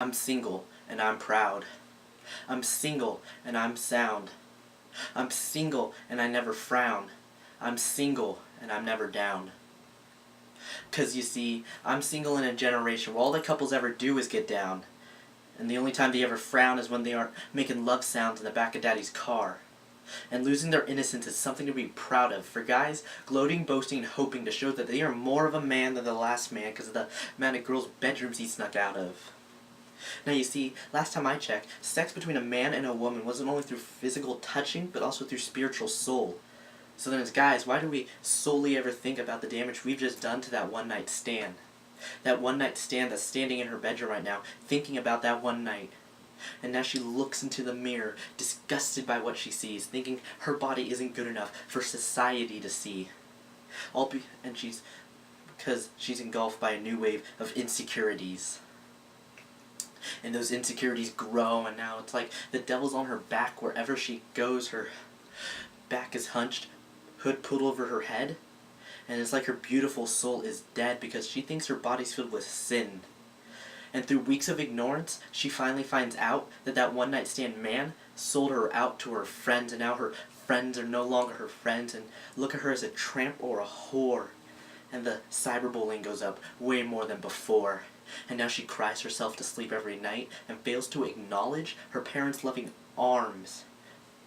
I'm single and I'm proud. I'm single and I'm sound. I'm single and I never frown. I'm single and I'm never down. 'Cause you see, I'm single in a generation where all the couples ever do is get down. And the only time they ever frown is when they aren't making love sounds in the back of daddy's car. And losing their innocence is something to be proud of. For guys, gloating, boasting, and hoping to show that they are more of a man than the last man because of the amount of girls' bedrooms he snuck out of. Now you see, last time I checked, sex between a man and a woman wasn't only through physical touching, but also through spiritual soul. So then as guys, why do we solely ever think about the damage we've just done to that one night stand? That one night stand that's standing in her bedroom right now, thinking about that one night. And now she looks into the mirror, disgusted by what she sees, thinking her body isn't good enough for society to see. Because she's engulfed by a new wave of insecurities. And those insecurities grow, and now it's like the devil's on her back wherever she goes. Her back is hunched, hood pulled over her head, and it's like her beautiful soul is dead because she thinks her body's filled with sin. And through weeks of ignorance, she finally finds out that that one-night stand man sold her out to her friends, and now her friends are no longer her friends and look at her as a tramp or a whore. And the cyberbullying goes up way more than before. And now she cries herself to sleep every night and fails to acknowledge her parents' loving arms.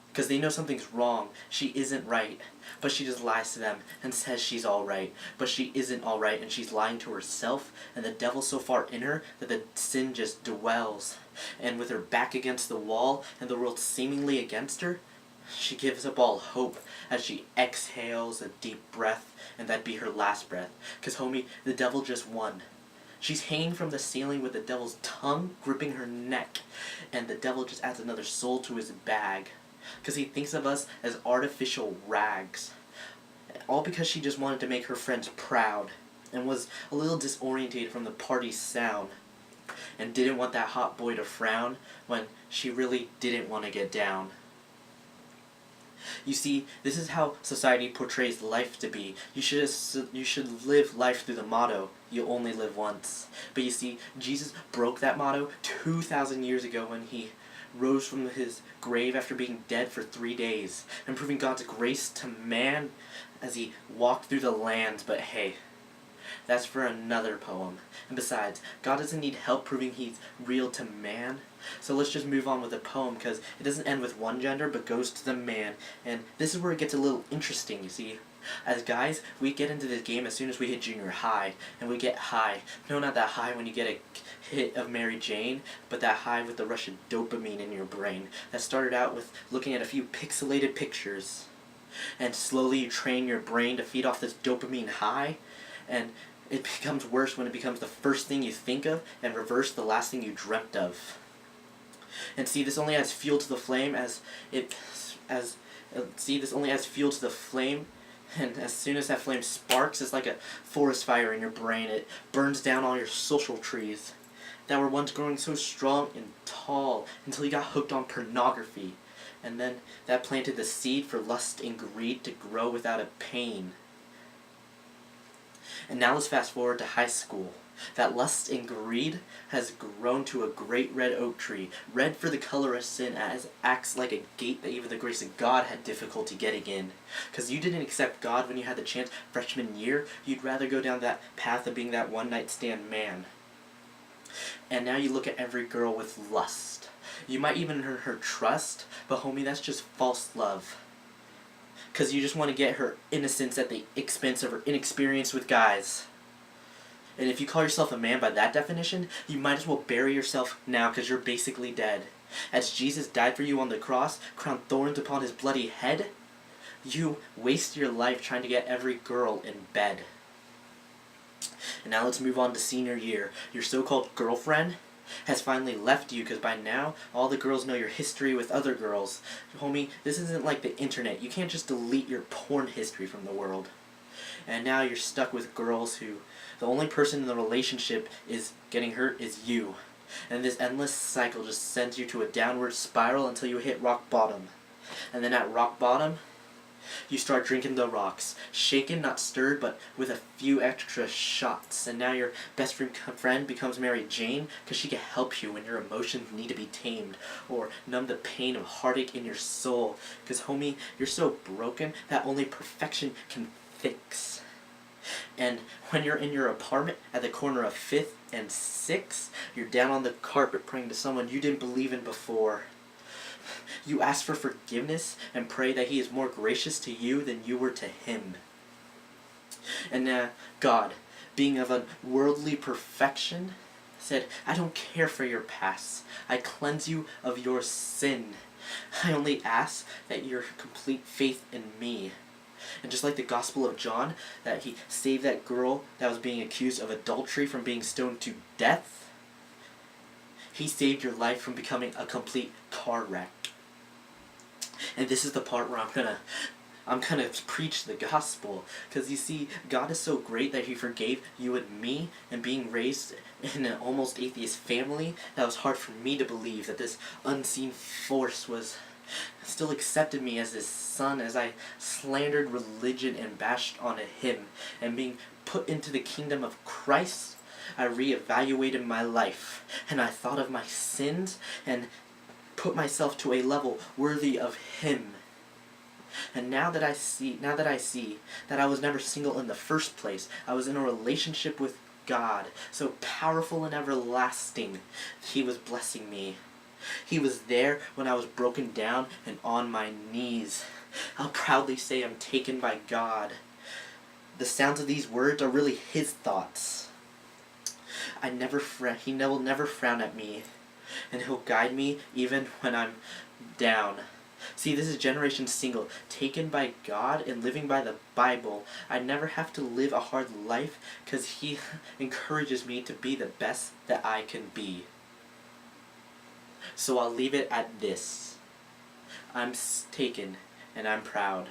Because they know something's wrong. She isn't right. But she just lies to them and says she's alright. But she isn't alright, and she's lying to herself, and the devil's so far in her that the sin just dwells. And with her back against the wall and the world seemingly against her, she gives up all hope as she exhales a deep breath, and that'd be her last breath. 'Cause homie, the devil just won. She's hanging from the ceiling with the devil's tongue gripping her neck, and the devil just adds another soul to his bag. 'Cause he thinks of us as artificial rags. All because she just wanted to make her friends proud, and was a little disorientated from the party's sound, and didn't want that hot boy to frown when she really didn't want to get down. You see, this is how society portrays life to be. You should live life through the motto, you only live once. But you see, Jesus broke that motto 2,000 years ago when he rose from his grave after being dead for 3 days, and proving God's grace to man as he walked through the land. But hey, that's for another poem. And besides, God doesn't need help proving he's real to man. So let's just move on with the poem, because it doesn't end with one gender, but goes to the man. And this is where it gets a little interesting, you see. As guys, we get into this game as soon as we hit junior high, and we get high. No, not that high when you get a hit of Mary Jane, but that high with the rush of dopamine in your brain. That started out with looking at a few pixelated pictures. And slowly you train your brain to feed off this dopamine high, and it becomes worse when it becomes the first thing you think of, and reverse the last thing you dreamt of. And see, this only adds fuel to the flame this only adds fuel to the flame, and as soon as that flame sparks, it's like a forest fire in your brain. It burns down all your social trees that were once growing so strong and tall until you got hooked on pornography. And then that planted the seed for lust and greed to grow without a pain. And now let's fast forward to high school. That lust and greed has grown to a great red oak tree, red for the color of sin, as acts like a gate that even the grace of God had difficulty getting in. 'Cause you didn't accept God when you had the chance freshman year, you'd rather go down that path of being that one-night stand man. And now you look at every girl with lust. You might even earn her trust, but homie, that's just false love. 'Cause you just want to get her innocence at the expense of her inexperience with guys. And if you call yourself a man by that definition, you might as well bury yourself now, because you're basically dead. As Jesus died for you on the cross, crowned thorns upon his bloody head, you waste your life trying to get every girl in bed. And now let's move on to senior year. Your so-called girlfriend has finally left you, because by now, all the girls know your history with other girls. Homie, this isn't like the internet. You can't just delete your porn history from the world. And now you're stuck with girls who, the only person in the relationship is getting hurt is you. And this endless cycle just sends you to a downward spiral until you hit rock bottom. And then at rock bottom, You start drinking the rocks, shaken, not stirred, but with a few extra shots. And now your best friend becomes Mary Jane because she can help you when your emotions need to be tamed or numb the pain of heartache in your soul. Because, homie, you're so broken that only perfection can fix. And when you're in your apartment at the corner of 5th and 6th, you're down on the carpet praying to someone you didn't believe in before. You ask for forgiveness and pray that he is more gracious to you than you were to him. And God, being of unworldly perfection, said, I don't care for your past. I cleanse you of your sin. I only ask that your complete faith in me. And just like the Gospel of John, that he saved that girl that was being accused of adultery from being stoned to death, he saved your life from becoming a complete car wreck. And this is the part where I'm gonna preach the gospel, because you see, God is so great that he forgave you and me, and being raised in an almost atheist family, that was hard for me to believe that this unseen force was still accepted me as his son, as I slandered religion and bashed on him. And being put into the kingdom of Christ, I reevaluated my life, and I thought of my sins and put myself to a level worthy of him. And now that I see that I was never single in the first place, I was in a relationship with God, so powerful and everlasting, he was blessing me. He was there when I was broken down and on my knees. I'll proudly say I'm taken by God. The sounds of these words are really his thoughts. He will never frown at me, and he'll guide me even when I'm down. See, this is Generation Single, taken by God and living by the Bible. I never have to live a hard life because he encourages me to be the best that I can be. So I'll leave it at this. I'm taken and I'm proud.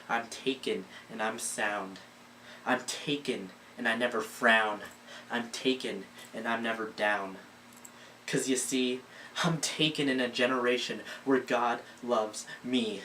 I'm taken and I'm sound. I'm taken and I never frown. I'm taken and I'm never down. 'Cause you see, I'm taken in a generation where God loves me.